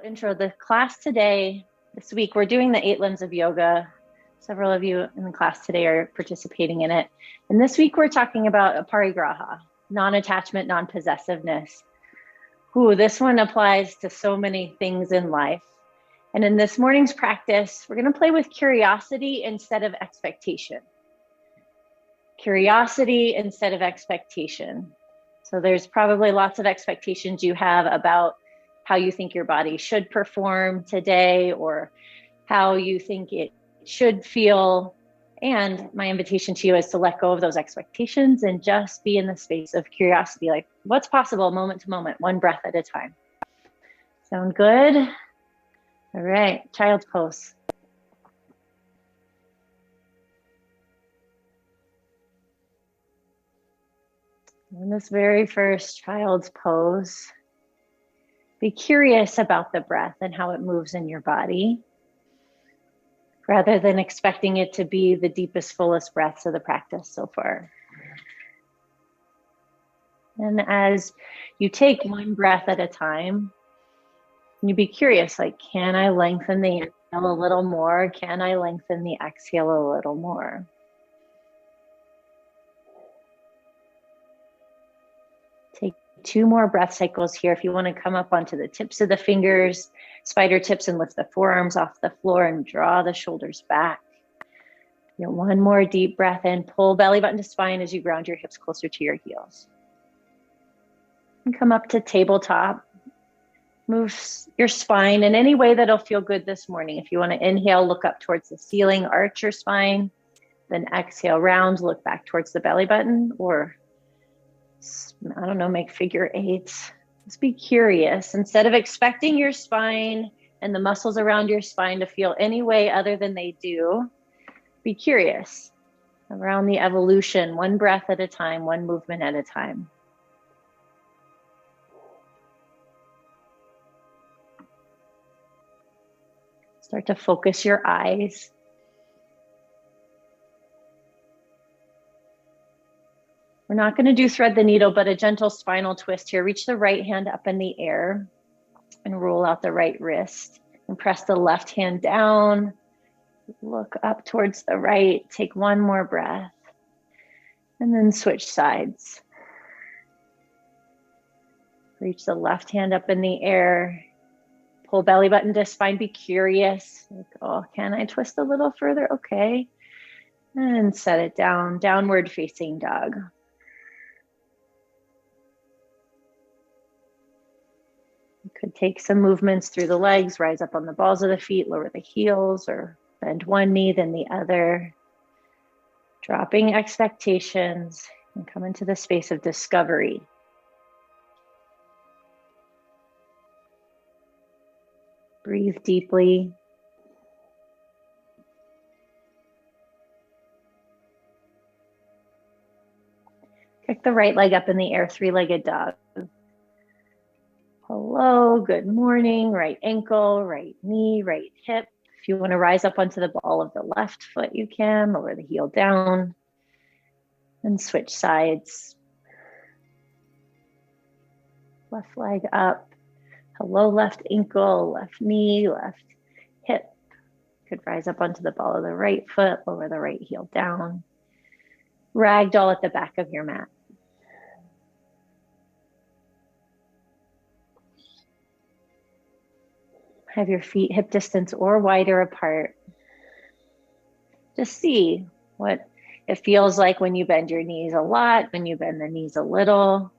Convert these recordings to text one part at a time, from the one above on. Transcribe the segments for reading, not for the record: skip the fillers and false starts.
Intro. The class today, this week, we're doing the 8 limbs of yoga. Several of you in the class today are participating in it. And this week we're talking about aparigraha, non-attachment, non-possessiveness. Ooh, this one applies to so many things in life. And in this morning's practice, we're going to play with curiosity instead of expectation. Curiosity instead of expectation. So there's probably lots of expectations you have about how you think your body should perform today or how you think it should feel. And my invitation to you is to let go of those expectations and just be in the space of curiosity, like what's possible moment to moment, one breath at a time. Sound good? All right, child's pose. In this very first child's pose, be curious about the breath and how it moves in your body, rather than expecting it to be the deepest, fullest breaths of the practice so far. And as you take one breath at a time, you be curious, like, can I lengthen the inhale a little more? Can I lengthen the exhale a little more? Take 2 more breath cycles here. If you want to come up onto the tips of the fingers, spider tips, and lift the forearms off the floor and draw the shoulders back. Get 1 more deep breath in. Pull belly button to spine as you ground your hips closer to your heels. And come up to tabletop. Move your spine in any way that'll feel good this morning. If you want to inhale, look up towards the ceiling, arch your spine. Then exhale, round, look back towards the belly button, or I don't know, make figure 8s. Just be curious. Instead of expecting your spine and the muscles around your spine to feel any way other than they do, be curious around the evolution, 1 breath at a time, 1 movement at a time. Start to focus your eyes. We're not going to do thread the needle, but a gentle spinal twist here. Reach the right hand up in the air and roll out the right wrist and press the left hand down. Look up towards the right. Take 1 more breath and then switch sides. Reach the left hand up in the air. Pull belly button to spine. Be curious. Like, oh, can I twist a little further? Okay. And set it down. Downward facing dog. You could take some movements through the legs, rise up on the balls of the feet, lower the heels, or bend one knee, then the other. Dropping expectations and come into the space of discovery. Breathe deeply. Kick the right leg up in the air, 3-legged dog. Hello, good morning, right ankle, right knee, right hip. If you want to rise up onto the ball of the left foot, you can. Lower the heel down and switch sides. Left leg up. Hello, left ankle, left knee, left hip. Could rise up onto the ball of the right foot, lower the right heel down. Ragdoll at the back of your mat. Have your feet hip distance or wider apart. Just see what it feels like when you bend your knees a lot, when you bend the knees a little.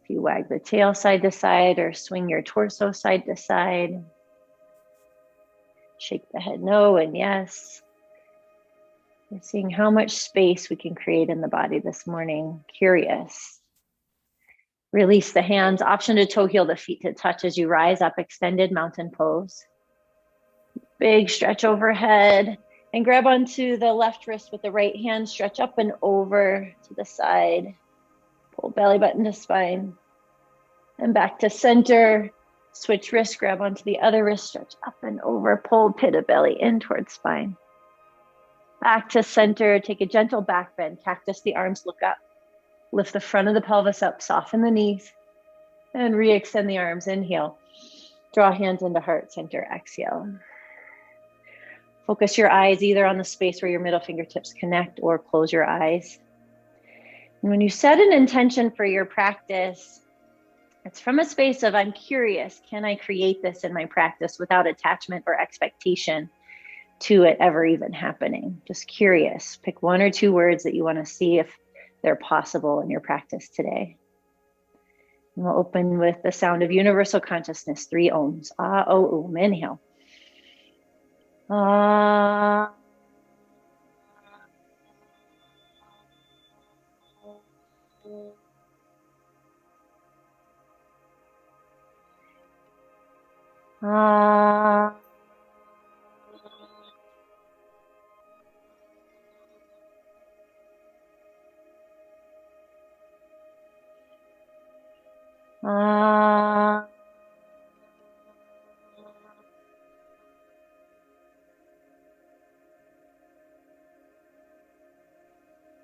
If you wag the tail side to side or swing your torso side to side. Shake the head no and yes. We're seeing how much space we can create in the body this morning. Curious. Release the hands, option to toe heel the feet to touch as you rise up, extended mountain pose. Big stretch overhead and grab onto the left wrist with the right hand, stretch up and over to the side. Pull belly button to spine and back to center. Switch wrist, grab onto the other wrist, stretch up and over, pull pit of belly in towards spine. Back to center, take a gentle back bend, cactus the arms, look up. Lift the front of the pelvis up, soften the knees, and re-extend the arms. Inhale. Draw hands into heart center, exhale. Focus your eyes either on the space where your middle fingertips connect or close your eyes. And when you set an intention for your practice, it's from a space of, I'm curious, can I create this in my practice without attachment or expectation to it ever even happening? Just curious. Pick one or two words that you want to see if they're possible in your practice today. And we'll open with the sound of universal consciousness, 3 ohms. Ah, oh, um. Inhale. Ah. Ah. Ah.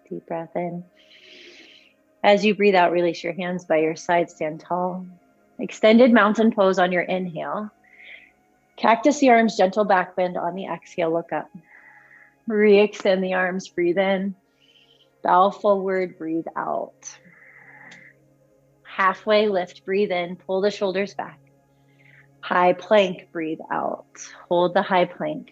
Deep breath in. As you breathe out, release your hands by your side, stand tall. Extended mountain pose on your inhale. Cactus the arms, gentle back bend on the exhale, look up. Re-extend the arms, breathe in. Bow forward, breathe out. Halfway lift, breathe in, pull the shoulders back. High plank, breathe out. Hold the high plank.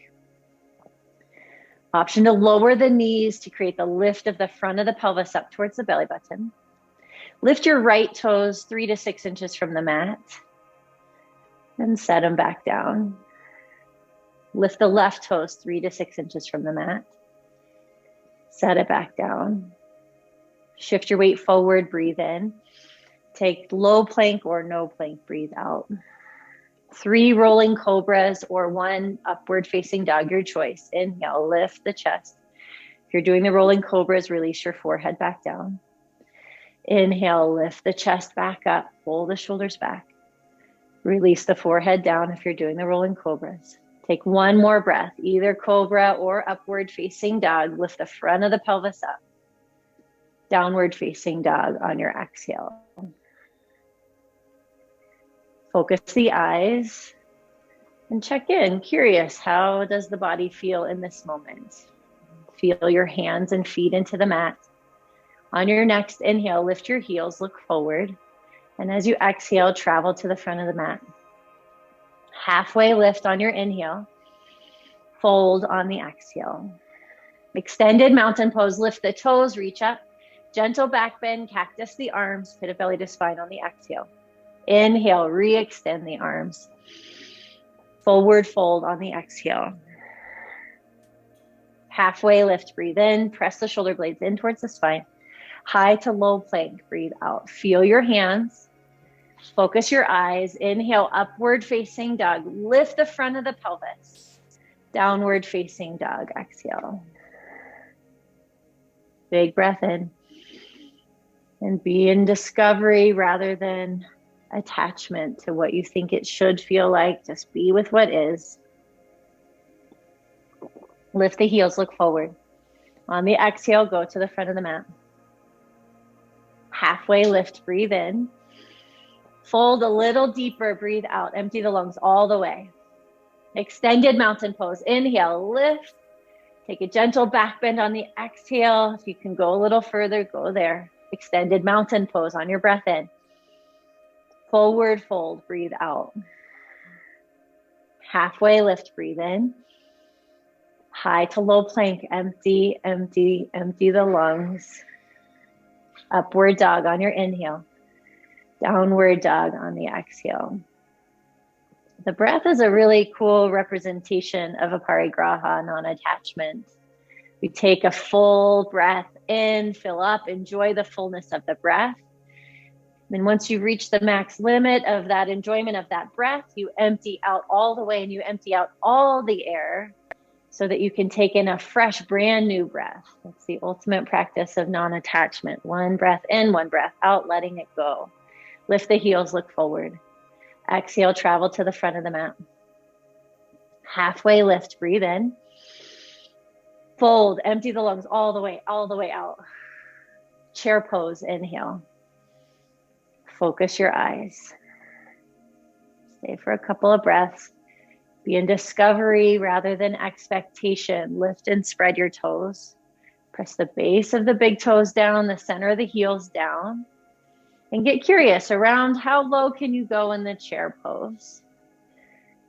Option to lower the knees to create the lift of the front of the pelvis up towards the belly button. Lift your right toes 3 to 6 inches from the mat and set them back down. Lift the left toes 3 to 6 inches from the mat. Set it back down. Shift your weight forward, breathe in. Take low plank or no plank, breathe out. 3 rolling cobras or 1 upward facing dog, your choice. Inhale, lift the chest. If you're doing the rolling cobras, release your forehead back down. Inhale, lift the chest back up, pull the shoulders back. Release the forehead down if you're doing the rolling cobras. Take 1 more breath, either cobra or upward facing dog. Lift the front of the pelvis up. Downward facing dog on your exhale. Focus the eyes and check in. Curious, how does the body feel in this moment? Feel your hands and feet into the mat. On your next inhale, lift your heels, look forward. And as you exhale, travel to the front of the mat. Halfway lift on your inhale. Fold on the exhale. Extended mountain pose, lift the toes, reach up. Gentle back bend, cactus the arms, pit of belly to spine on the exhale. Inhale, re-extend the arms. Forward fold on the exhale. Halfway lift, breathe in, press the shoulder blades in towards the spine. High to low plank, breathe out. Feel your hands. Focus your eyes. Inhale, upward facing dog. Lift the front of the pelvis. Downward facing dog, exhale. Big breath in. And be in discovery rather than attachment to what you think it should feel like. Just be with what is. Lift the heels, look forward. On the exhale, go to the front of the mat. Halfway lift, breathe in. Fold a little deeper, breathe out. Empty the lungs all the way. Extended mountain pose. Inhale, lift. Take a gentle back bend on the exhale. If you can go a little further, go there. Extended mountain pose on your breath in. Forward fold, breathe out. Halfway lift, breathe in. High to low plank, empty, empty, empty the lungs. Upward dog on your inhale. Downward dog on the exhale. The breath is a really cool representation of aparigraha, non-attachment. We take a full breath in, fill up, enjoy the fullness of the breath. And once you reach the max limit of that enjoyment of that breath, you empty out all the way and you empty out all the air so that you can take in a fresh, brand new breath. That's the ultimate practice of non-attachment. 1 breath in, 1 breath out, letting it go. Lift the heels, look forward. Exhale, travel to the front of the mat. Halfway lift, breathe in. Fold, empty the lungs all the way out. Chair pose, inhale. Focus your eyes. Stay for a couple of breaths. Be in discovery rather than expectation. Lift and spread your toes. Press the base of the big toes down, the center of the heels down. And get curious around how low can you go in the chair pose.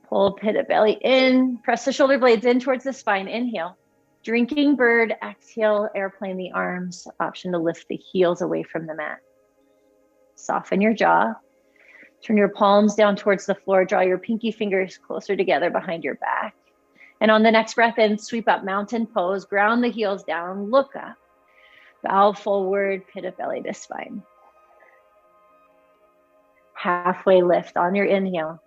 Pull pit of belly in, press the shoulder blades in towards the spine. Inhale. Drinking bird, exhale, airplane the arms. Option to lift the heels away from the mat. Soften your jaw. Turn your palms down towards the floor. Draw your pinky fingers closer together behind your back. And on the next breath in, sweep up mountain pose. Ground the heels down. Look up. Bow forward, pit of belly to spine. Halfway lift on your inhale.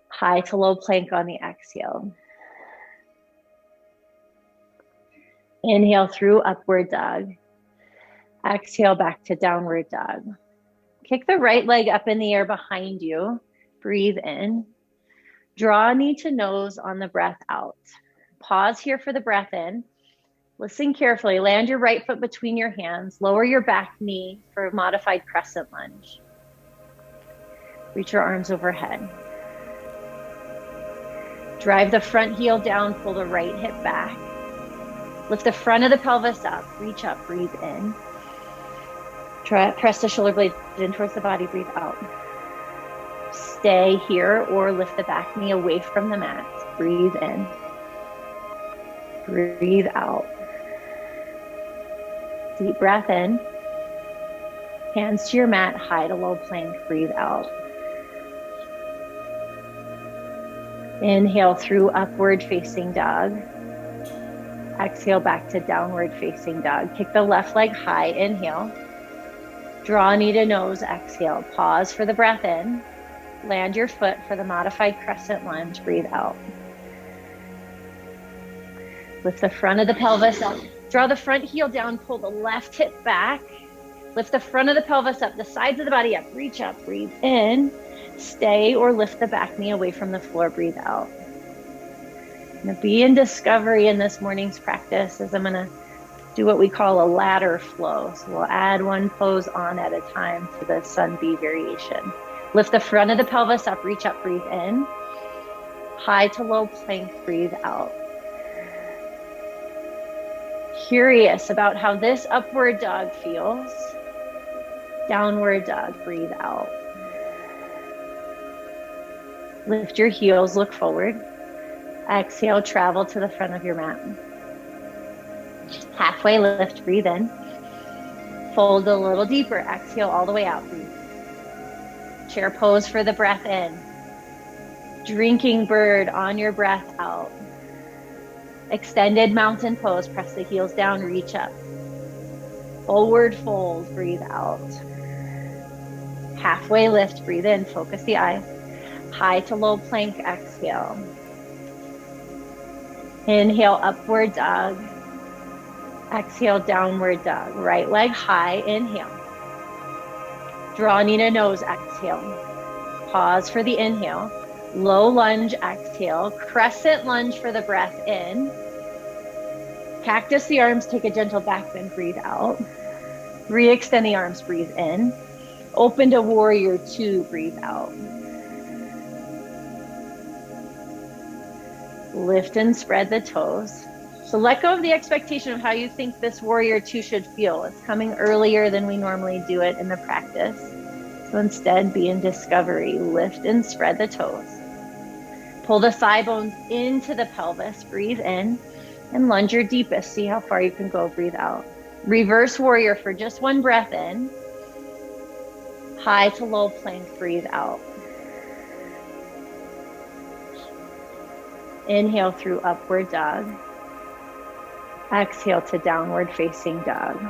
High to low plank on the exhale. Inhale through upward dog. Exhale back to downward dog. Kick the right leg up in the air behind you. Breathe in. Draw knee to nose on the breath out. Pause here for the breath in. Listen carefully. Land your right foot between your hands. Lower your back knee for a modified crescent lunge. Reach your arms overhead. Drive the front heel down. Pull the right hip back. Lift the front of the pelvis up. Reach up. Breathe in. Press the shoulder blades in towards the body. Breathe out. Stay here or lift the back knee away from the mat. Breathe in. Breathe out. Deep breath in. Hands to your mat, high to low plank. Breathe out. Inhale through upward facing dog. Exhale back to downward facing dog. Kick the left leg high. Inhale. Draw knee to nose. Exhale. Pause for the breath in. Land your foot for the modified crescent lunge. Breathe out. Lift the front of the pelvis up. Draw the front heel down. Pull the left hip back. Lift the front of the pelvis up. The sides of the body up. Reach up. Breathe in. Stay or lift the back knee away from the floor. Breathe out. I'm going to be in discovery in this morning's practice as I'm going to do what we call a ladder flow. So we'll add one pose on at a time to the sun bee variation. Lift the front of the pelvis up, reach up, breathe in. High to low plank, breathe out. Curious about how this upward dog feels. Downward dog, breathe out. Lift your heels, look forward. Exhale, travel to the front of your mat. Halfway lift, breathe in. Fold a little deeper, exhale all the way out, breathe. Chair pose for the breath in. Drinking bird on your breath out. Extended mountain pose, press the heels down, reach up. Forward fold, breathe out. Halfway lift, breathe in, focus the eyes. High to low plank, exhale. Inhale, upward dog. Exhale, downward dog. Right leg high, inhale. Draw knee to nose, exhale. Pause for the inhale. Low lunge, exhale. Crescent lunge for the breath in. Cactus the arms, take a gentle back bend, breathe out. Re-extend the arms, breathe in. Open to warrior two, breathe out. Lift and spread the toes. So let go of the expectation of how you think this warrior two should feel. It's coming earlier than we normally do it in the practice. So instead, be in discovery. Lift and spread the toes. Pull the thigh bones into the pelvis. Breathe in and lunge your deepest. See how far you can go. Breathe out. Reverse warrior for just one breath in. High to low plank. Breathe out. Inhale through upward dog. Exhale to downward facing dog.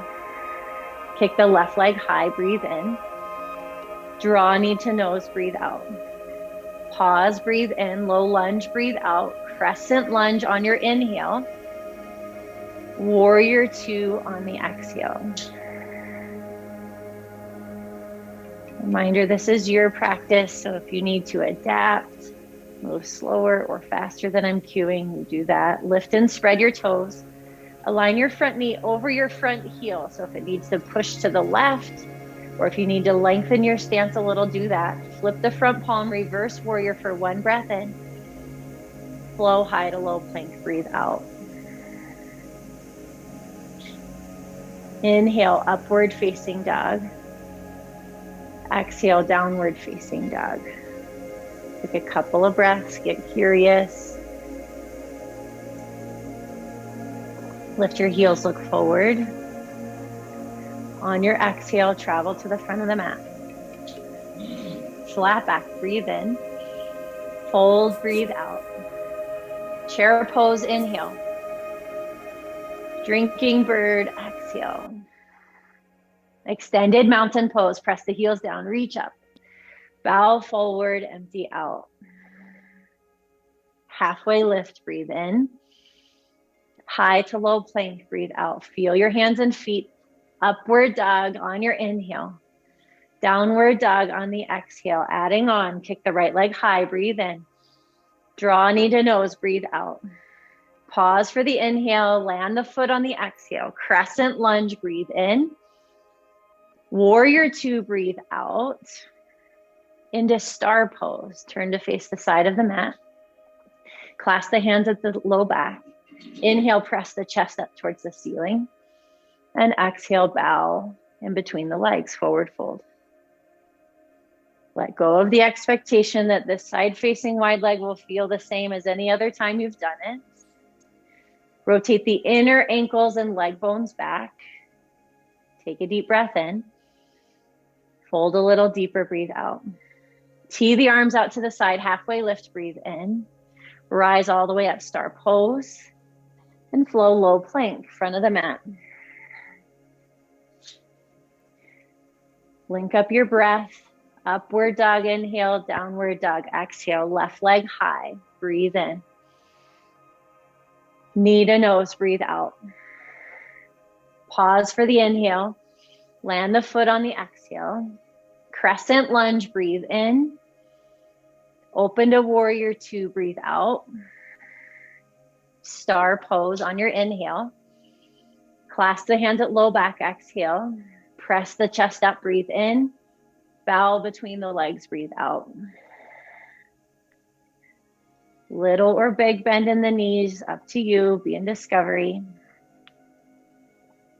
Kick the left leg high, breathe in. Draw knee to nose, breathe out. Pause, breathe in, low lunge, breathe out. Crescent lunge on your inhale. Warrior two on the exhale. Reminder, this is your practice, so if you need to adapt, move slower or faster than I'm cueing, you do that. Lift and spread your toes. Align your front knee over your front heel. So if it needs to push to the left Or if you need to lengthen your stance a little, do that. Flip the front palm, reverse warrior for one breath in. Flow high to low plank, breathe out. Inhale, upward facing dog. Exhale, downward facing dog. Take a couple of breaths, get curious. Lift your heels, look forward. On your exhale, travel to the front of the mat. Flat back, breathe in. Fold, breathe out. Chair pose, inhale. Drinking bird, exhale. Extended mountain pose, press the heels down, reach up. Bow forward, empty out. Halfway lift, breathe in. High to low plank, breathe out. Feel your hands and feet. Upward dog on your inhale. Downward dog on the exhale. Adding on, kick the right leg high, breathe in. Draw knee to nose, breathe out. Pause for the inhale, land the foot on the exhale. Crescent lunge, breathe in. Warrior two, breathe out. Into star pose, turn to face the side of the mat. Clasp the hands at the low back. Inhale, press the chest up towards the ceiling. And exhale, bow in between the legs, forward fold. Let go of the expectation that this side-facing wide leg will feel the same as any other time you've done it. Rotate the inner ankles and leg bones back. Take a deep breath in. Fold a little deeper, breathe out. Tee the arms out to the side, halfway lift, breathe in. Rise all the way up, star pose. And flow low plank, front of the mat. Link up your breath. Upward dog, inhale, downward dog, exhale. Left leg high, breathe in. Knee to nose, breathe out. Pause for the inhale. Land the foot on the exhale. Crescent lunge, breathe in. Open to warrior two, breathe out. Star pose on your inhale. Clasp the hands at low back, exhale. Press the chest up, breathe in. Bow between the legs, breathe out. Little or big bend in the knees, up to you, be in discovery.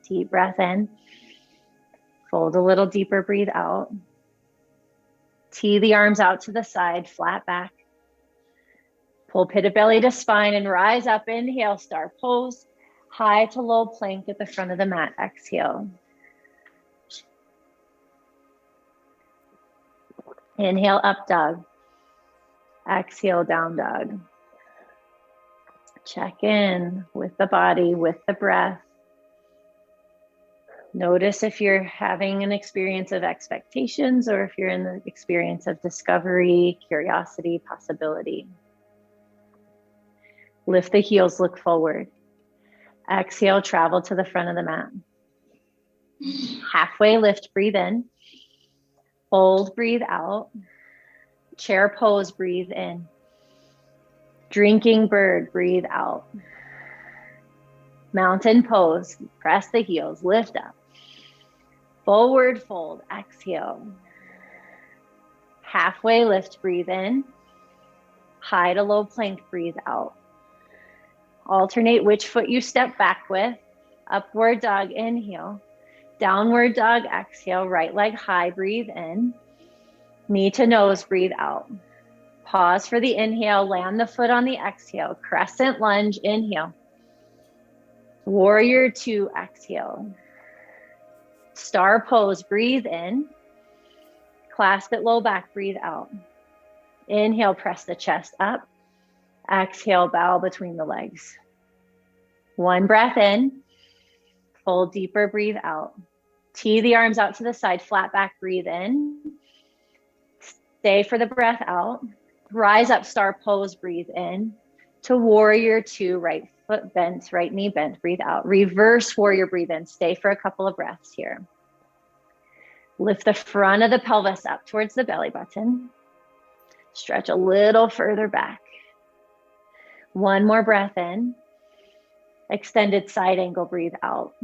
Deep breath in. Fold a little deeper, breathe out. Tee the arms out to the side, flat back. Pull pit of belly to spine and rise up. Inhale, star pose. High to low plank at the front of the mat. Exhale. Inhale, up dog. Exhale, down dog. Check in with the body, with the breath. Notice if you're having an experience of expectations or if you're in the experience of discovery, curiosity, possibility. Lift the heels, look forward. Exhale, travel to the front of the mat. Halfway lift, breathe in. Fold, breathe out. Chair pose, breathe in. Drinking bird, breathe out. Mountain pose, press the heels, lift up. Forward fold, exhale. Halfway lift, breathe in. High to low plank, breathe out. Alternate which foot you step back with. Upward dog, inhale. Downward dog, exhale. Right leg high, breathe in. Knee to nose, breathe out. Pause for the inhale, land the foot on the exhale. Crescent lunge, inhale. Warrior two, exhale. Star pose, breathe in. Clasp it low back, breathe out. Inhale, press the chest up. Exhale, bow between the legs. One breath in. Fold deeper, breathe out. Tee the arms out to the side, flat back, breathe in. Stay for the breath out. Rise up, star pose, breathe in. To warrior two, right foot bent, right knee bent, breathe out. Reverse warrior, breathe in. Stay for a couple of breaths here. Lift the front of the pelvis up towards the belly button. Stretch a little further back. One more breath in. Extended side angle, breathe out.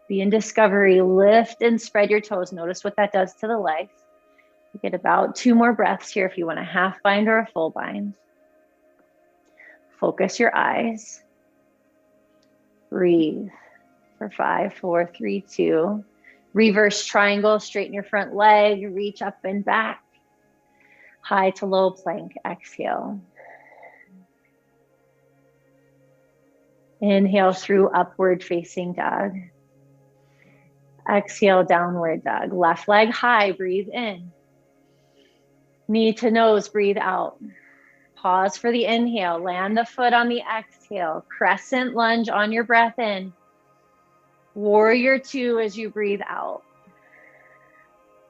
Be in discovery. Lift and spread your toes. Notice what that does to the legs. You get about 2 more breaths here if you want a half bind or a full bind. Focus your eyes. Breathe for 5, 4, 3, 2. Reverse triangle, straighten your front leg, reach up and back. High to low plank, exhale. Inhale through upward facing dog. Exhale, downward dog. Left leg high, breathe in. Knee to nose, breathe out. Pause for the inhale, land the foot on the exhale. Crescent lunge on your breath in. Warrior 2 as you breathe out.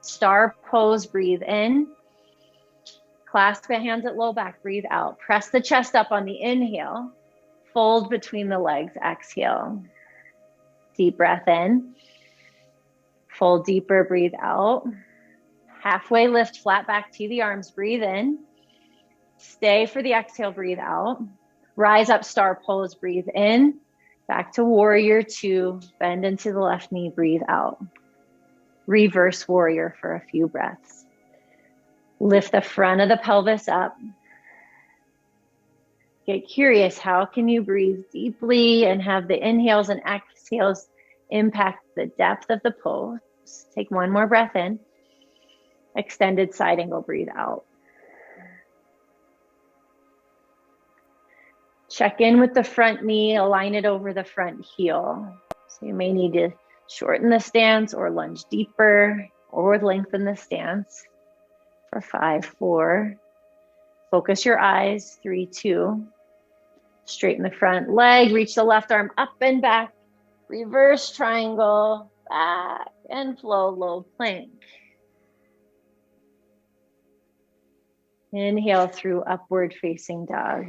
Star pose, breathe in. Clasp the hands at low back, breathe out. Press the chest up on the inhale. Fold between the legs, exhale. Deep breath in. Fold deeper, breathe out. Halfway lift, flat back to the arms, breathe in. Stay for the exhale, breathe out. Rise up, star pose, breathe in. Back to warrior 2, bend into the left knee, breathe out. Reverse warrior for a few breaths. Lift the front of the pelvis up. Get curious, how can you breathe deeply and have the inhales and exhales impact the depth of the pose? Take 1 more breath in. Extended side angle, breathe out. Check in with the front knee, align it over the front heel. So you may need to shorten the stance or lunge deeper or lengthen the stance for 5, 4. Focus your eyes, 3, 2. Straighten the front leg, reach the left arm up and back. Reverse triangle, back and flow, low plank. Inhale through upward facing dog.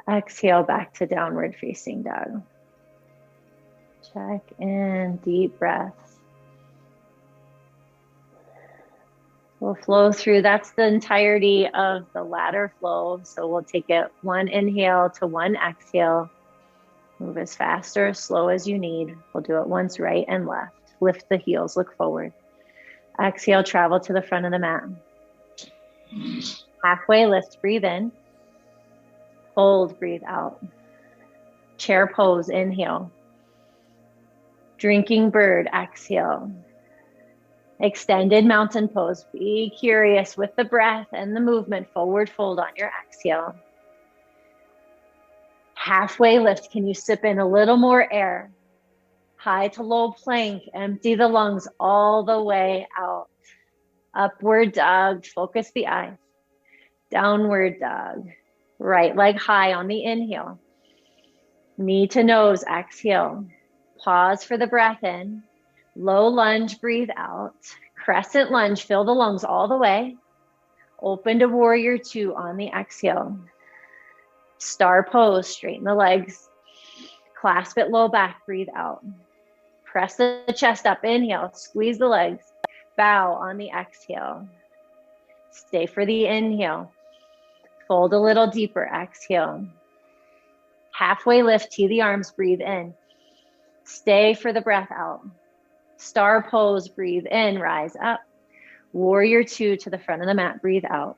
Exhale back to downward facing dog. Check in, deep breaths. We'll flow through, that's the entirety of the ladder flow. So we'll take it 1 inhale to 1 exhale. Move as fast or as slow as you need. We'll do it once, right and left. Lift the heels, look forward. Exhale, travel to the front of the mat. Halfway lift, breathe in. Hold, breathe out. Chair pose, inhale. Drinking bird, exhale. Extended mountain pose. Be curious with the breath and the movement. Forward fold on your exhale. Halfway lift. Can you sip in a little more air? High to low plank. Empty the lungs all the way out. Upward dog. Focus the eyes. Downward dog. Right leg high on the inhale. Knee to nose, exhale. Pause for the breath in. Low lunge, breathe out. Crescent lunge, fill the lungs all the way. Open to warrior 2 on the exhale. Star pose, straighten the legs. Clasp it low back, breathe out. Press the chest up, inhale, squeeze the legs. Bow on the exhale. Stay for the inhale. Fold a little deeper, exhale. Halfway lift, tee the arms, breathe in. Stay for the breath out. Star pose, breathe in, rise up. Warrior 2 to the front of the mat, breathe out.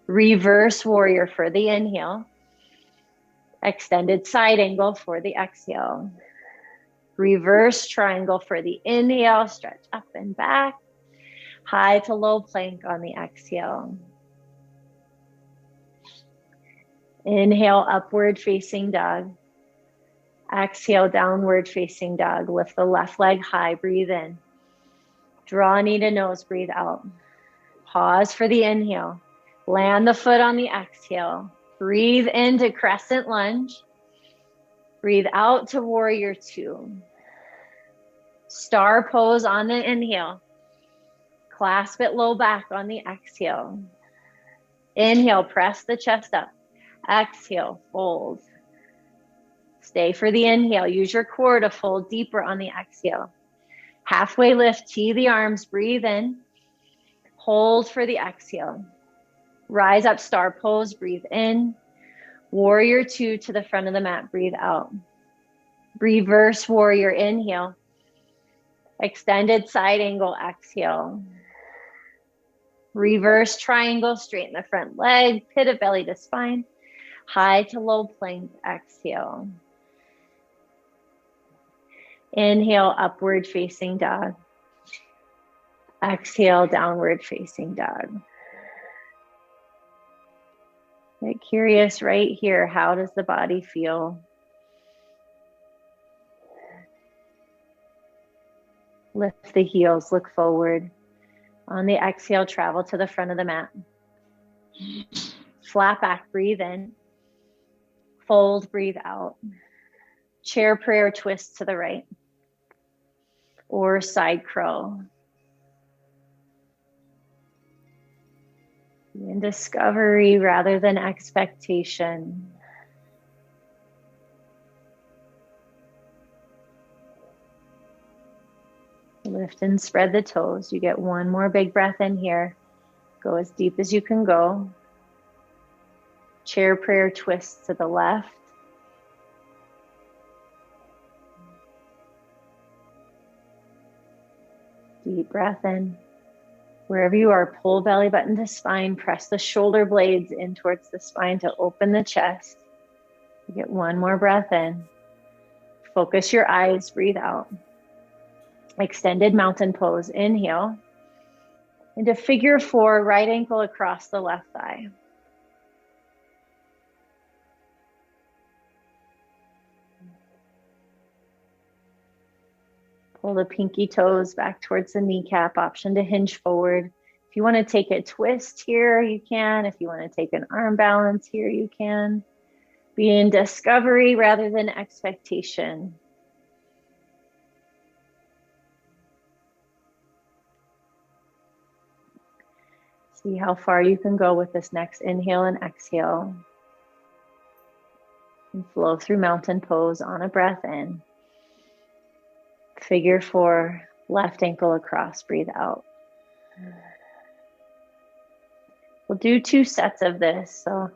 Reverse warrior for the inhale. Extended side angle for the exhale. Reverse triangle for the inhale, stretch up and back. High to low plank on the exhale. Inhale, upward facing dog. Exhale, downward facing dog. Lift the left leg high, breathe in. Draw knee to nose, breathe out. Pause for the inhale. Land the foot on the exhale. Breathe into crescent lunge. Breathe out to warrior 2. Star pose on the inhale. Clasp it low back on the exhale. Inhale, press the chest up. Exhale, fold. Stay for the inhale. Use your core to fold deeper on the exhale. Halfway lift, tee the arms, breathe in. Hold for the exhale. Rise up, star pose, breathe in. Warrior 2 to the front of the mat, breathe out. Reverse warrior, inhale. Extended side angle, exhale. Reverse triangle, straighten the front leg, pivot belly to spine. High to low plank, exhale. Inhale, upward facing dog. Exhale, downward facing dog. Get curious right here. How does the body feel? Lift the heels, look forward. On the exhale, travel to the front of the mat. Flat back, breathe in. Fold, breathe out. Chair prayer, twist to the right. Or side crow. In discovery rather than expectation. Lift and spread the toes. You get one more big breath in here. Go as deep as you can go. Chair prayer, twist to the left. Deep breath in. Wherever you are, pull belly button to spine. Press the shoulder blades in towards the spine to open the chest. You get one more breath in. Focus your eyes, breathe out. Extended mountain pose, inhale. Into figure four, right ankle across the left thigh. Pull the pinky toes back towards the kneecap, option to hinge forward. If you want to take a twist here, you can. If you want to take an arm balance here, you can. Be in discovery rather than expectation. See how far you can go with this next inhale and exhale. And flow through mountain pose on a breath in. Figure four, left ankle across, breathe out. We'll do 2 sets of this. So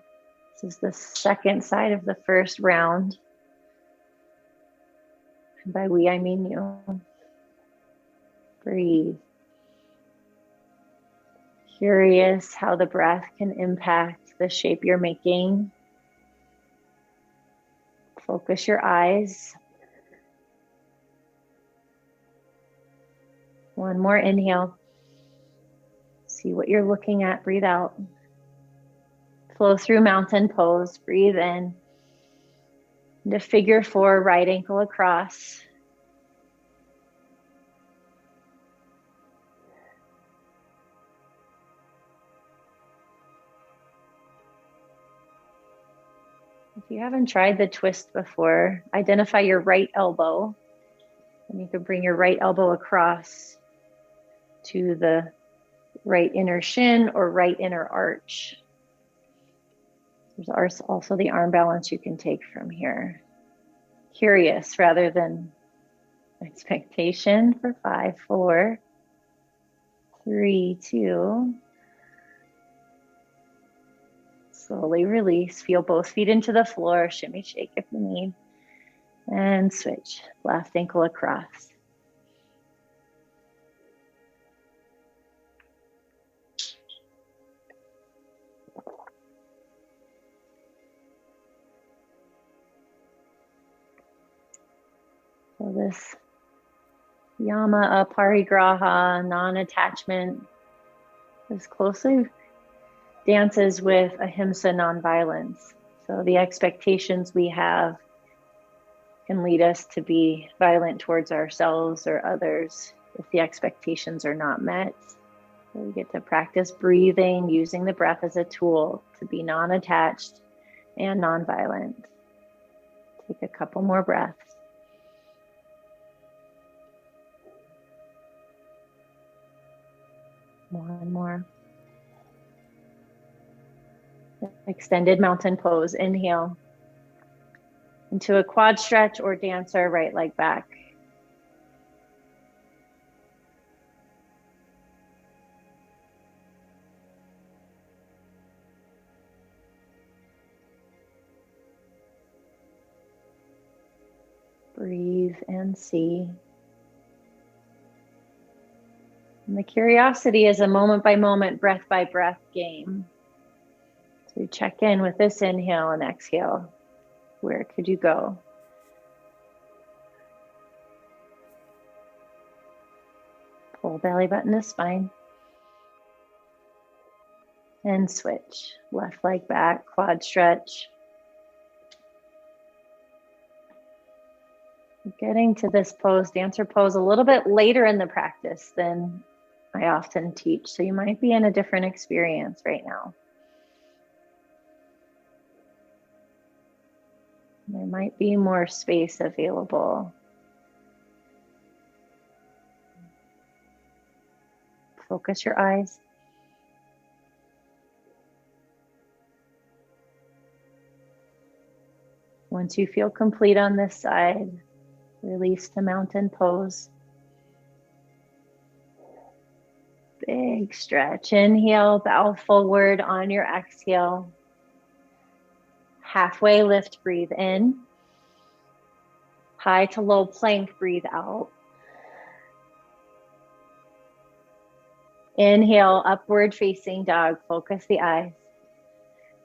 this is the second side of the first round. And by we, I mean you. Breathe. Curious how the breath can impact the shape you're making. Focus your eyes. One more inhale. See what you're looking at, breathe out. Flow through mountain pose, breathe in. Into figure four, right ankle across. If you haven't tried the twist before, identify your right elbow. And you can bring your right elbow across to the right inner shin or right inner arch. There's also the arm balance you can take from here. Curious rather than expectation for 5, 4, 3, 2. Slowly release. Feel both feet into the floor. Shimmy, shake if you need. And switch. Left ankle across. So this Yama Aparigraha, non-attachment, is closely dances with ahimsa, nonviolence. So the expectations we have can lead us to be violent towards ourselves or others if the expectations are not met. So we get to practice breathing, using the breath as a tool to be non-attached and nonviolent. Take a couple more breaths. One more. Extended mountain pose, inhale. Into a quad stretch or dancer, right leg back. Breathe. Breathe and see. And the curiosity is a moment by moment, breath by breath game. So check in with this inhale and exhale. Where could you go? Pull belly button to spine. And switch. Left leg back, quad stretch. Getting to this pose, dancer pose, a little bit later in the practice than I often teach. So you might be in a different experience right now. There might be more space available. Focus your eyes. Once you feel complete on this side, release to mountain pose. Big stretch. Inhale, bow forward on your exhale. Halfway lift, breathe in. High to low plank, breathe out. Inhale, upward facing dog, focus the eyes.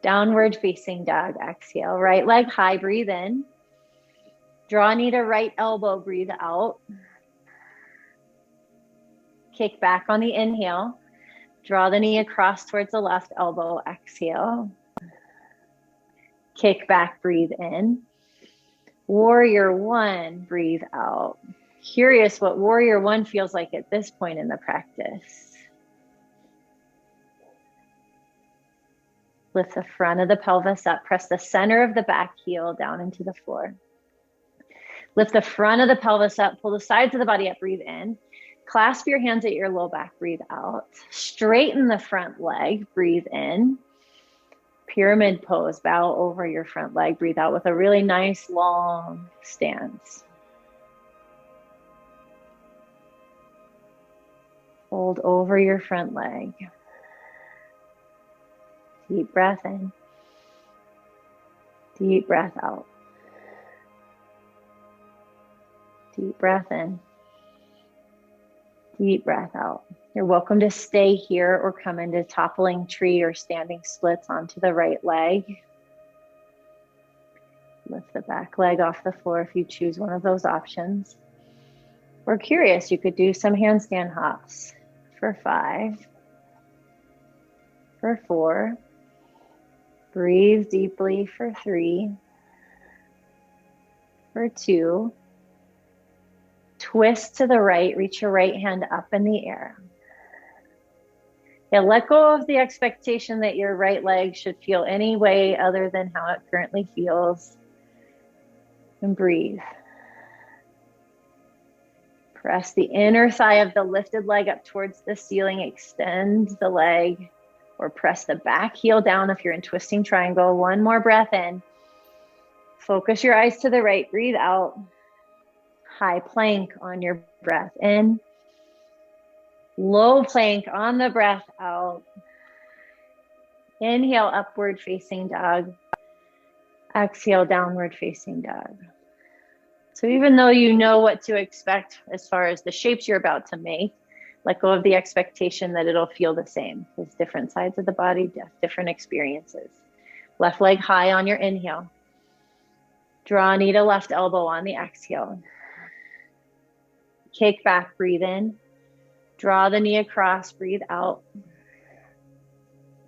Downward facing dog, exhale. Right leg high, breathe in. Draw knee to right elbow, breathe out. Kick back on the inhale. Draw the knee across towards the left elbow, exhale. Kick back, breathe in. Warrior one, breathe out. Curious what warrior one feels like at this point in the practice. Lift the front of the pelvis up. Press the center of the back heel down into the floor. Lift the front of the pelvis up. Pull the sides of the body up. Breathe in. Clasp your hands at your low back. Breathe out. Straighten the front leg. Breathe in. Pyramid pose. Bow over your front leg. Breathe out with a really nice long stance. Fold over your front leg. Deep breath in. Deep breath out. Deep breath in. Deep breath out. You're welcome to stay here or come into toppling tree or standing splits onto the right leg. Lift the back leg off the floor if you choose one of those options. Or curious, you could do some handstand hops for 5, for 4. Breathe deeply for 3, for 2. Twist to the right, reach your right hand up in the air. Yeah, let go of the expectation that your right leg should feel any way other than how it currently feels. And breathe. Press the inner thigh of the lifted leg up towards the ceiling. Extend the leg. Or press the back heel down if you're in twisting triangle. One more breath in. Focus your eyes to the right. Breathe out. High plank on your breath in. Low plank on the breath out. Inhale, upward facing dog. Exhale, downward facing dog. So even though you know what to expect as far as the shapes you're about to make, let go of the expectation that it'll feel the same, because different sides of the body, different experiences. Left leg high on your inhale. Draw knee to left elbow on the exhale. Kick back, breathe in. Draw the knee across, breathe out.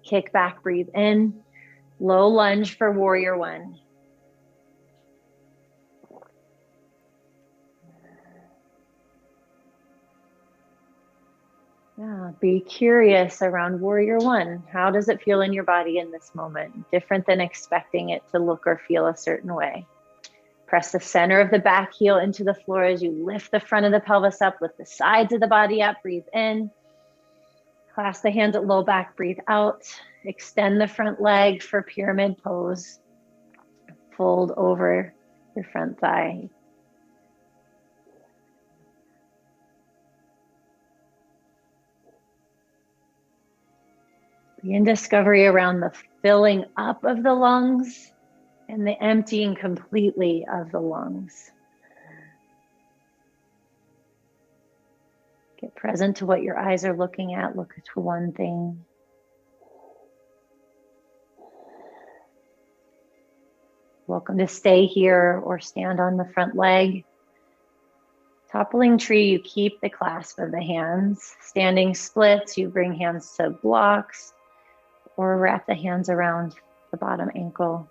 Kick back, breathe in. Low lunge for warrior one. Yeah, be curious around warrior one. How does it feel in your body in this moment? Different than expecting it to look or feel a certain way. Press the center of the back heel into the floor as you lift the front of the pelvis up, lift the sides of the body up, breathe in. Clasp the hands at low back, breathe out. Extend the front leg for pyramid pose. Fold over your front thigh. Begin discovery around the filling up of the lungs and the emptying completely of the lungs. Get present to what your eyes are looking at. Look to one thing. Welcome to stay here or stand on the front leg. Toppling tree, you keep the clasp of the hands. Standing splits, you bring hands to blocks or wrap the hands around the bottom ankle.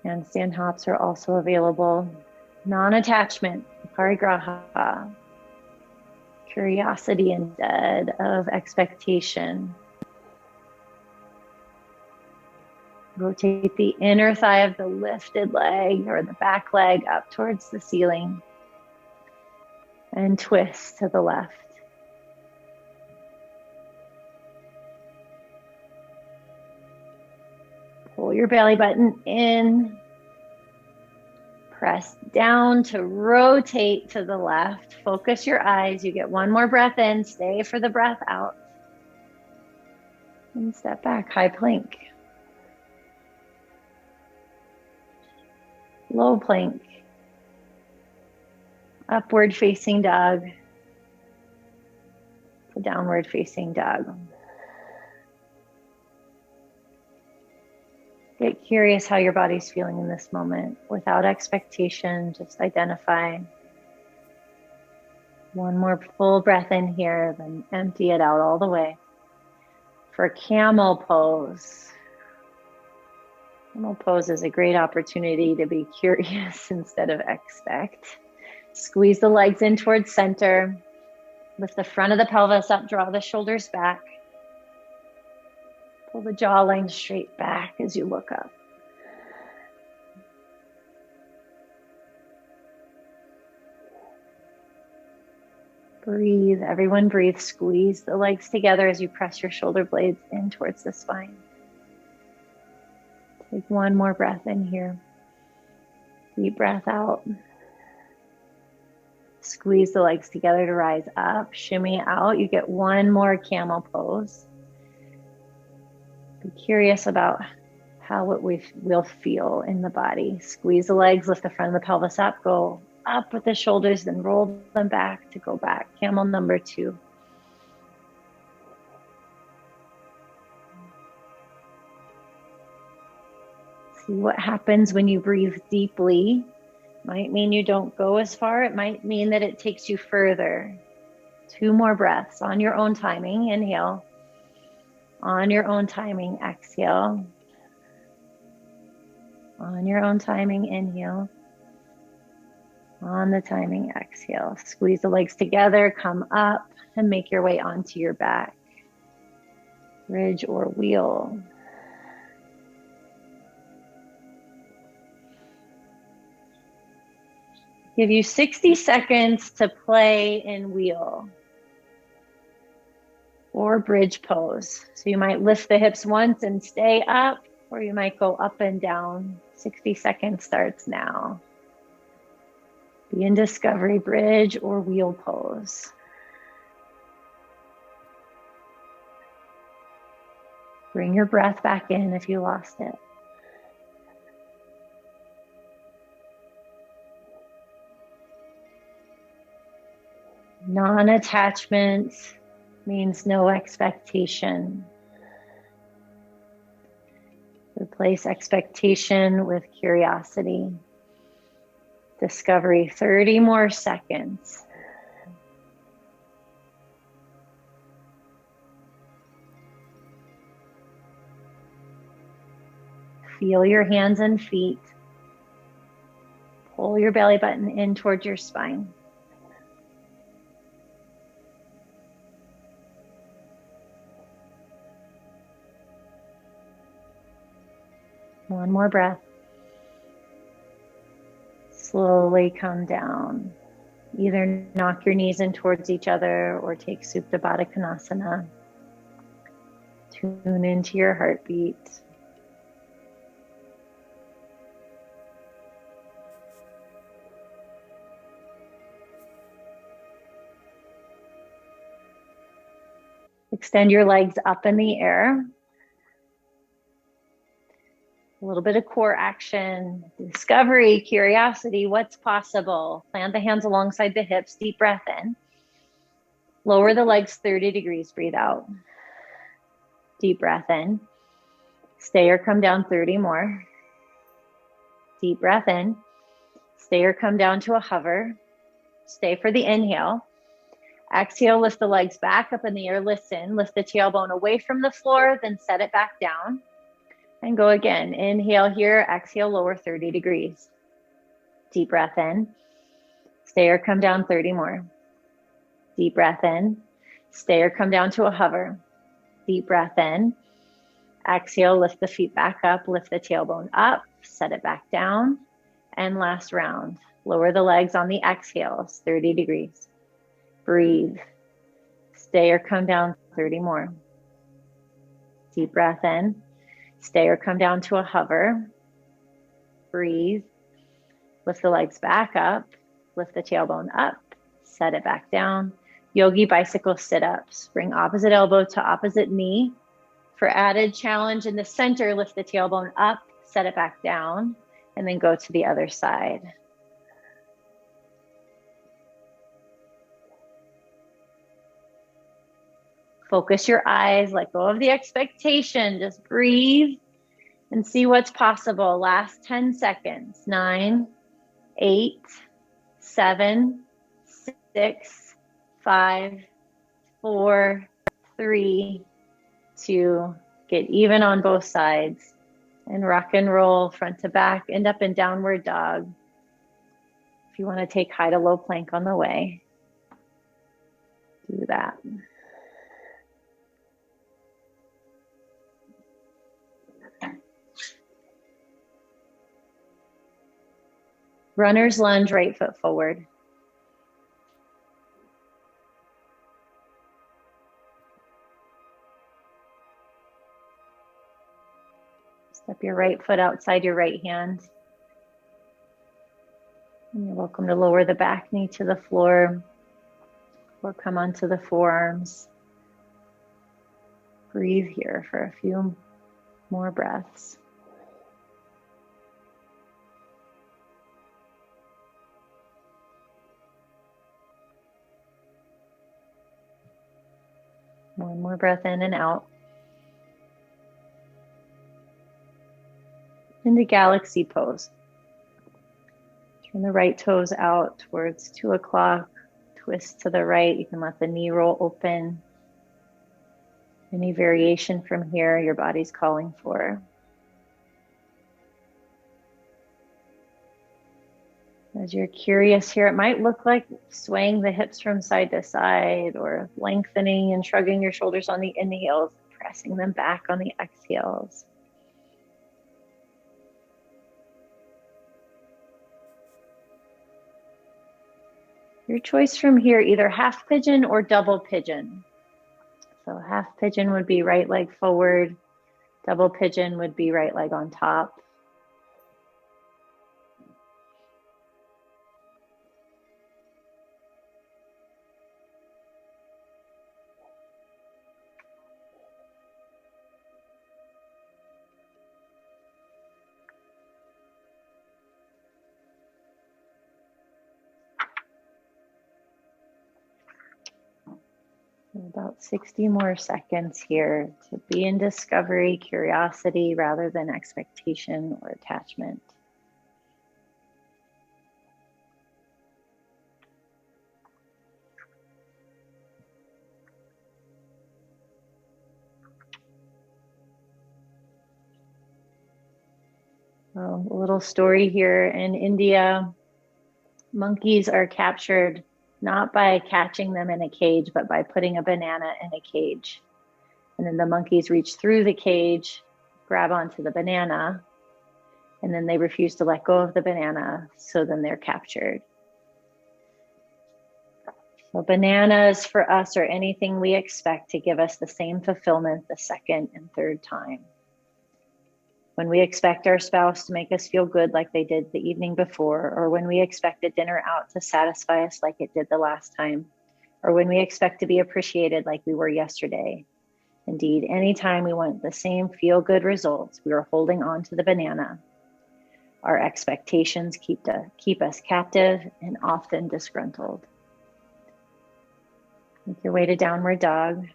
Handstand hops are also available. Non-attachment, parigraha. Curiosity instead of expectation. Rotate the inner thigh of the lifted leg or the back leg up towards the ceiling. And twist to the left. Pull your belly button in. Press down to rotate to the left. Focus your eyes. You get one more breath in. Stay for the breath out. And step back, high plank. Low plank. Upward facing dog. To downward facing dog. Get curious how your body's feeling in this moment. Without expectation, just identify. One more full breath in here, then empty it out all the way. For camel pose. Camel pose is a great opportunity to be curious instead of expect. Squeeze the legs in towards center. Lift the front of the pelvis up, draw the shoulders back. Pull the jawline straight back as you look up. Breathe, everyone breathe. Squeeze the legs together as you press your shoulder blades in towards the spine. Take one more breath in here. Deep breath out. Squeeze the legs together to rise up. Shimmy out. You get one more camel pose. Be curious about how it will feel in the body. Squeeze the legs, lift the front of the pelvis up, go up with the shoulders, then roll them back to go back. Camel number 2. See what happens when you breathe deeply. Might mean you don't go as far. It might mean that it takes you further. 2 more breaths on your own timing. Inhale. On your own timing, exhale. On your own timing, inhale. On the timing, exhale. Squeeze the legs together, come up, and make your way onto your back. Bridge or wheel. Give you 60 seconds to play in wheel or bridge pose. So you might lift the hips once and stay up, or you might go up and down. 60 seconds starts now. Be in discovery, bridge or wheel pose. Bring your breath back in if you lost it. Non-attachment means no expectation. Replace expectation with curiosity. Discovery, 30 more seconds. Feel your hands and feet. Pull your belly button in towards your spine. One more breath. Slowly come down. Either knock your knees in towards each other or take Supta Baddha Konasana. Tune into your heartbeat. Extend your legs up in the air. A little bit of core action, discovery, curiosity, what's possible. Plant the hands alongside the hips, deep breath in. Lower the legs 30 degrees, breathe out. Deep breath in. Stay or come down 30 more. Deep breath in. Stay or come down to a hover. Stay for the inhale. Exhale, lift the legs back up in the air. Listen, lift the tailbone away from the floor, then set it back down. And go again. Inhale here, exhale, lower 30 degrees. Deep breath in. Stay or come down 30 more. Deep breath in. Stay or come down to a hover. Deep breath in. Exhale, lift the feet back up, lift the tailbone up, set it back down. And last round. Lower the legs on the exhales, 30 degrees. Breathe. Stay or come down 30 more. Deep breath in. Stay or come down to a hover. Breathe. Lift the legs back up. Lift the tailbone up. Set it back down. Yogi bicycle sit-ups. Bring opposite elbow to opposite knee. For added challenge in the center, lift the tailbone up. Set it back down. And then go to the other side. Focus your eyes, let go of the expectation. Just breathe and see what's possible. Last 10 seconds. 9, 8, 7, 6, 5, 4, 3, 2. Get even on both sides and rock and roll front to back. End up in downward dog. If you want to take high to low plank on the way, do that. Runner's lunge, right foot forward. Step your right foot outside your right hand. And you're welcome to lower the back knee to the floor or come onto the forearms. Breathe here for a few more breaths. One more breath in and out. Into galaxy pose. Turn the right toes out towards 2 o'clock. Twist to the right. You can let the knee roll open. Any variation from here, your body's calling for. As you're curious here, it might look like swaying the hips from side to side or lengthening and shrugging your shoulders on the inhales, pressing them back on the exhales. Your choice from here, either half pigeon or double pigeon. So half pigeon would be right leg forward. Double pigeon would be right leg on top. About 60 more seconds here to be in discovery, curiosity, rather than expectation or attachment. A little story here in India. Monkeys are captured not by catching them in a cage, but by putting a banana in a cage. And then the monkeys reach through the cage, grab onto the banana, and then they refuse to let go of the banana, so then they're captured. So bananas for us are anything we expect to give us the same fulfillment the second and third time. When we expect our spouse to make us feel good like they did the evening before, or when we expect a dinner out to satisfy us like it did the last time, or when we expect to be appreciated like we were yesterday. Indeed, anytime we want the same feel-good results, we are holding on to the banana. Our expectations keep us captive and often disgruntled. Make your way to downward dog.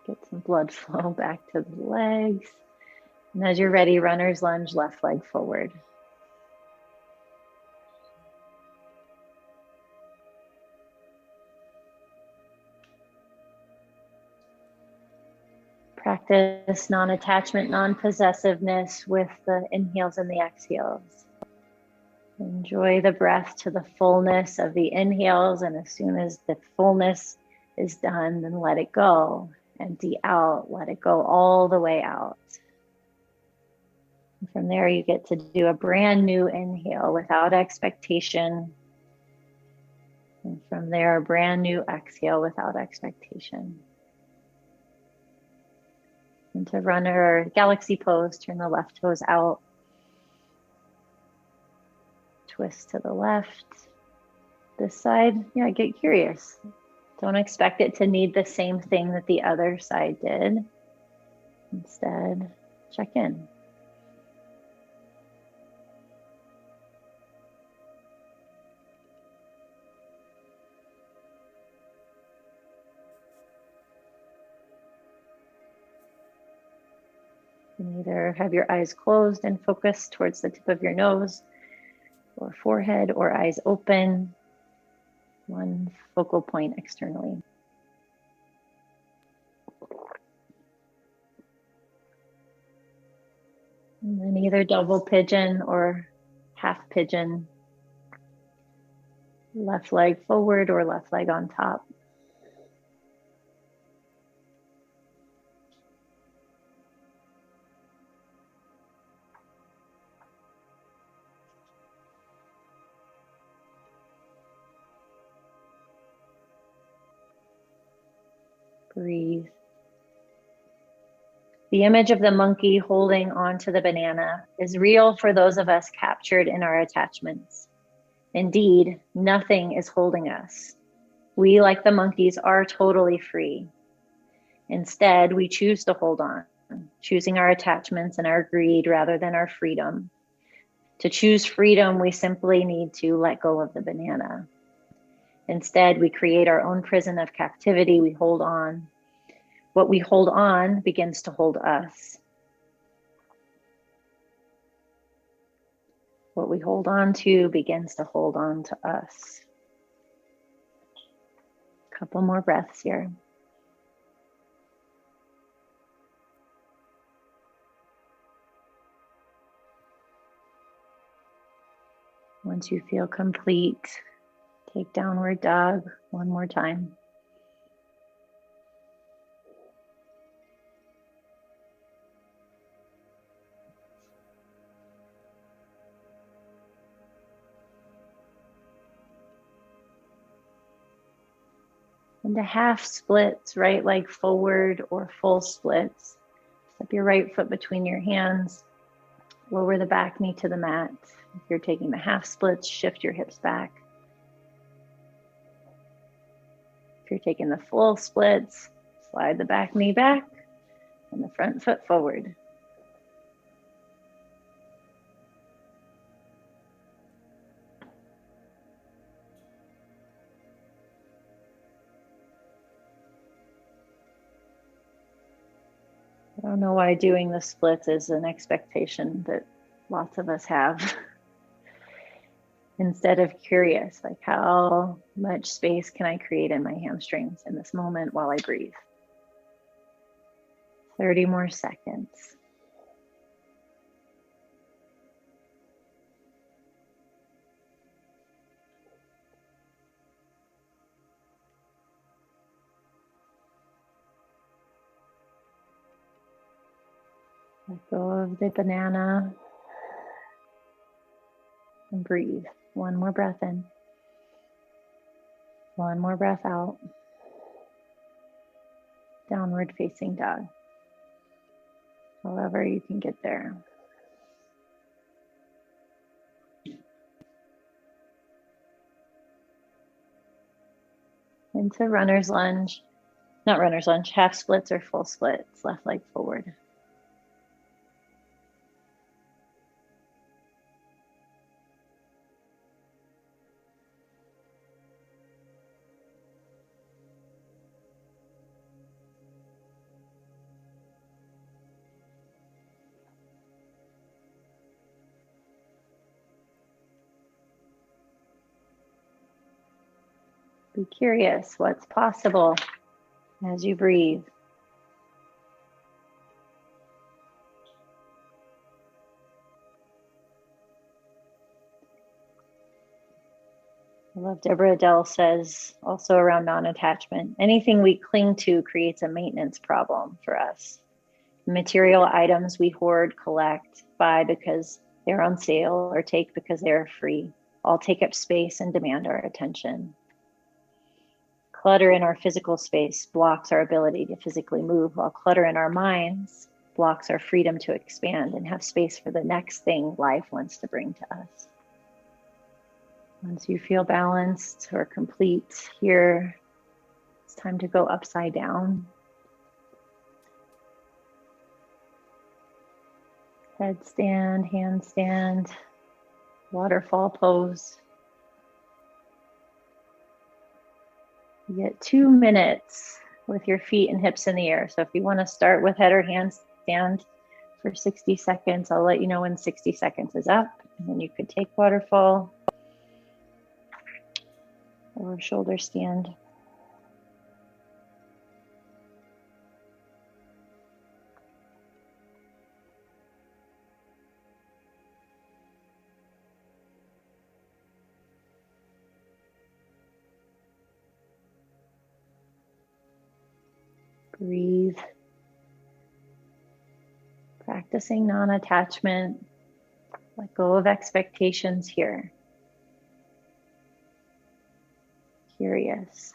Get some blood flow back to the legs. And as you're ready, runner's lunge, left leg forward. Practice non-attachment, non-possessiveness with the inhales and the exhales. Enjoy the breath to the fullness of the inhales, and as soon as the fullness is done, then let it go. Empty out, let it go all the way out. And from there, you get to do a brand new inhale without expectation. And from there, a brand new exhale without expectation. Into runner galaxy pose, turn the left toes out. Twist to the left. This side, yeah, get curious. Don't expect it to need the same thing that the other side did. Instead, check in. You can either have your eyes closed and focus towards the tip of your nose or forehead, or eyes open, one focal point externally. And then either double pigeon or half pigeon, left leg forward or left leg on top. Breathe. The image of the monkey holding onto the banana is real for those of us captured in our attachments. Indeed, nothing is holding us. We, like the monkeys, are totally free. Instead, we choose to hold on, choosing our attachments and our greed rather than our freedom. To choose freedom, we simply need to let go of the banana. Instead, we create our own prison of captivity. We hold on. What we hold on begins to hold us. What we hold on to begins to hold on to us. A couple more breaths here. Once you feel complete, take downward dog one more time. Into half splits, right leg forward or full splits. Step your right foot between your hands. Lower the back knee to the mat. If you're taking the half splits, shift your hips back. If you're taking the full splits, slide the back knee back and the front foot forward. I don't know why doing the splits is an expectation that lots of us have. Instead of curious, like how much space can I create in my hamstrings in this moment while I breathe? 30 more seconds. Let go of the banana and breathe. One more breath in. One more breath out. Downward facing dog. However you can get there. Into runner's lunge. Not runner's lunge, half splits or full splits. Left leg forward. Be curious what's possible as you breathe. I love Deborah Adele says also around non-attachment, anything we cling to creates a maintenance problem for us. Material items we hoard, collect, buy because they're on sale, or take because they're free, all take up space and demand our attention. Clutter in our physical space blocks our ability to physically move, while clutter in our minds blocks our freedom to expand and have space for the next thing life wants to bring to us. Once you feel balanced or complete here, it's time to go upside down. Headstand, handstand, waterfall pose. You get 2 minutes with your feet and hips in the air. So if you want to start with head or handstand for 60 seconds, I'll let you know when 60 seconds is up. And then you could take waterfall or shoulder stand. Breathe. Practicing non-attachment. Let go of expectations here. Curious.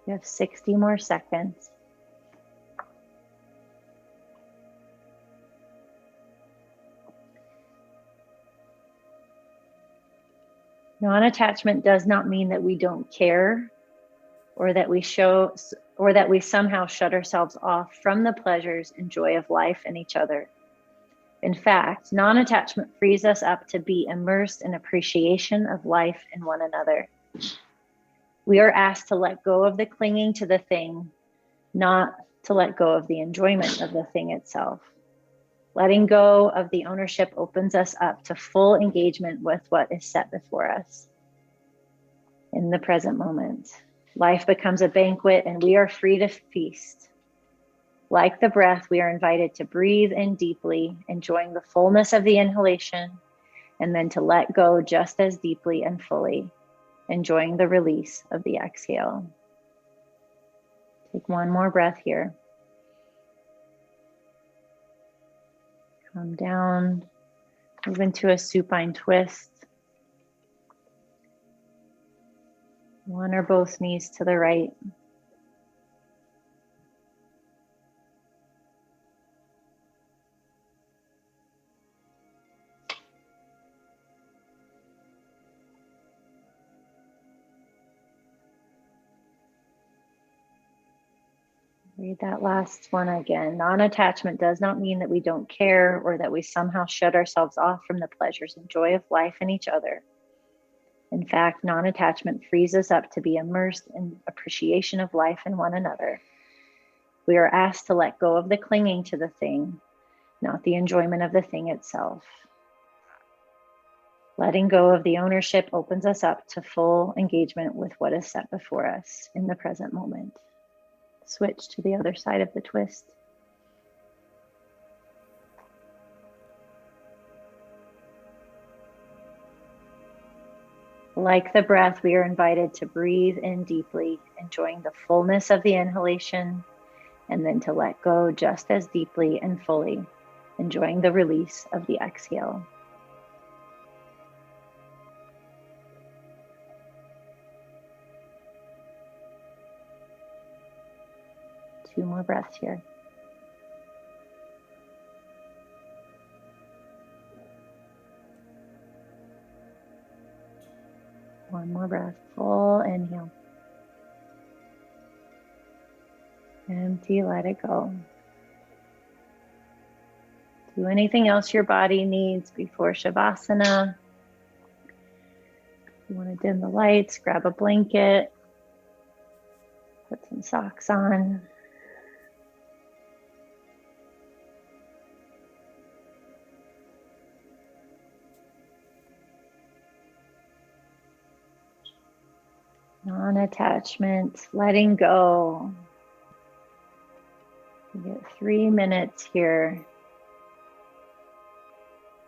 You have 60 more seconds. Non-attachment does not mean that we don't care or that we somehow shut ourselves off from the pleasures and joy of life and each other. In fact, non-attachment frees us up to be immersed in appreciation of life and one another. We are asked to let go of the clinging to the thing, not to let go of the enjoyment of the thing itself. Letting go of the ownership opens us up to full engagement with what is set before us. In the present moment, life becomes a banquet and we are free to feast. Like the breath, we are invited to breathe in deeply, enjoying the fullness of the inhalation, and then to let go just as deeply and fully, enjoying the release of the exhale. Take one more breath here. Come down, move into a supine twist. One or both knees to the right. Read that last one again. Non-attachment does not mean that we don't care or that we somehow shut ourselves off from the pleasures and joy of life and each other. In fact, non-attachment frees us up to be immersed in appreciation of life and one another. We are asked to let go of the clinging to the thing, not the enjoyment of the thing itself. Letting go of the ownership opens us up to full engagement with what is set before us in the present moment. Switch to the other side of the twist. Like the breath, we are invited to breathe in deeply, enjoying the fullness of the inhalation, and then to let go just as deeply and fully, enjoying the release of the exhale. Two more breaths here. One more breath, full inhale. Empty, let it go. Do anything else your body needs before Shavasana. If you want to dim the lights, grab a blanket, put some socks on. Non-attachment, letting go. You get 3 minutes here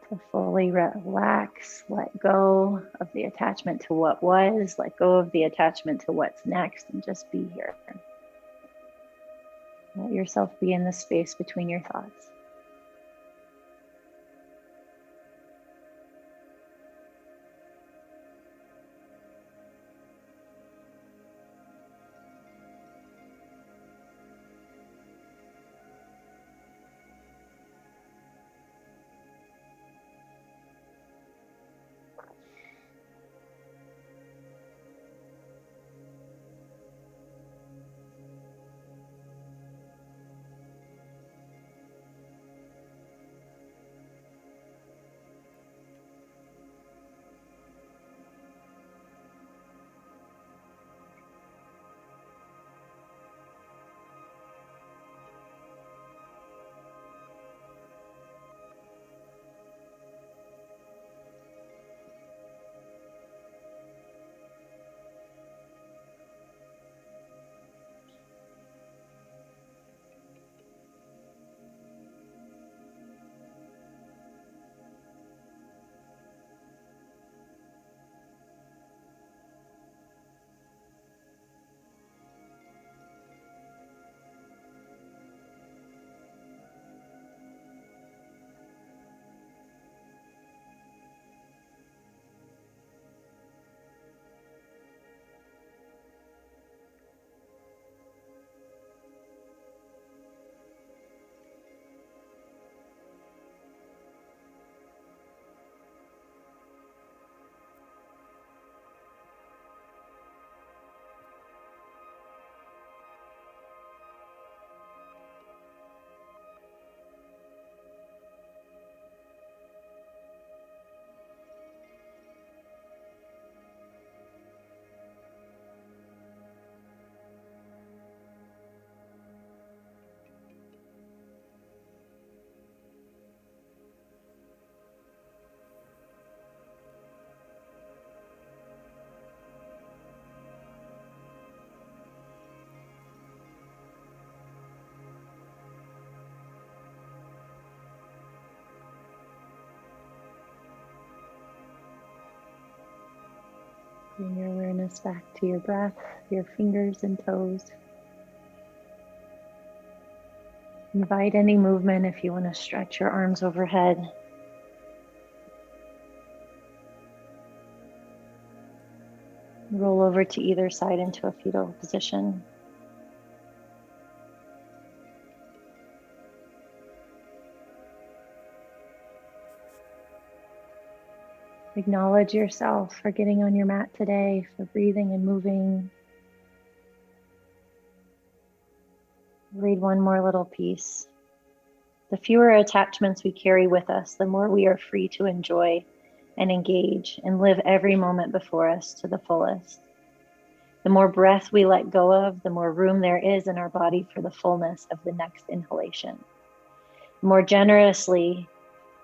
to fully relax, let go of the attachment to what was, let go of the attachment to what's next, and just be here. Let yourself be in the space between your thoughts. Bring your awareness back to your breath, your fingers and toes. Invite any movement if you want to stretch your arms overhead. Roll over to either side into a fetal position. Acknowledge yourself for getting on your mat today, for breathing and moving. Read one more little piece. The fewer attachments we carry with us, the more we are free to enjoy and engage and live every moment before us to the fullest. The more breath we let go of, the more room there is in our body for the fullness of the next inhalation.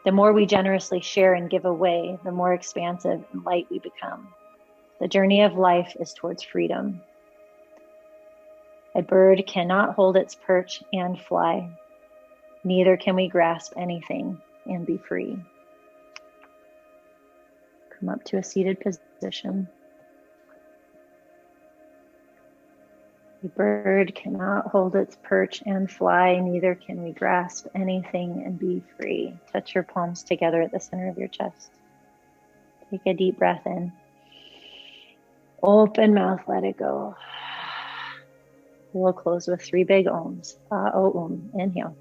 The more we generously share and give away, the more expansive and light we become. The journey of life is towards freedom. A bird cannot hold its perch and fly. Neither can we grasp anything and be free. Come up to a seated position. A bird cannot hold its perch and fly, neither can we grasp anything and be free. Touch your palms together at the center of your chest. Take a deep breath in. Open mouth, let it go. We'll close with 3 big ohms. Inhale.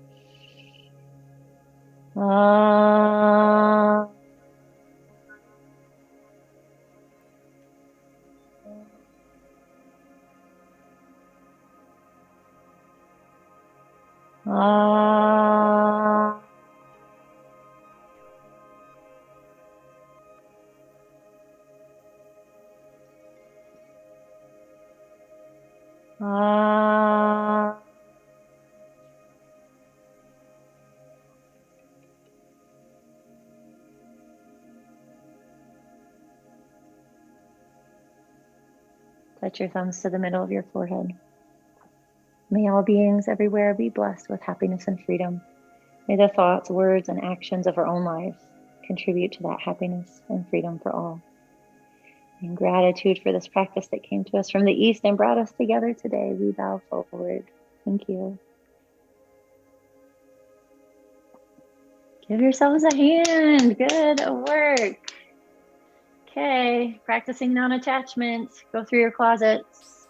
Touch your thumbs to the middle of your forehead. May all beings everywhere be blessed with happiness and freedom. May the thoughts, words, and actions of our own lives contribute to that happiness and freedom for all. In gratitude for this practice that came to us from the East and brought us together today, we bow forward. Thank you. Give yourselves a hand. Good work. Okay, practicing non-attachment. Go through your closets.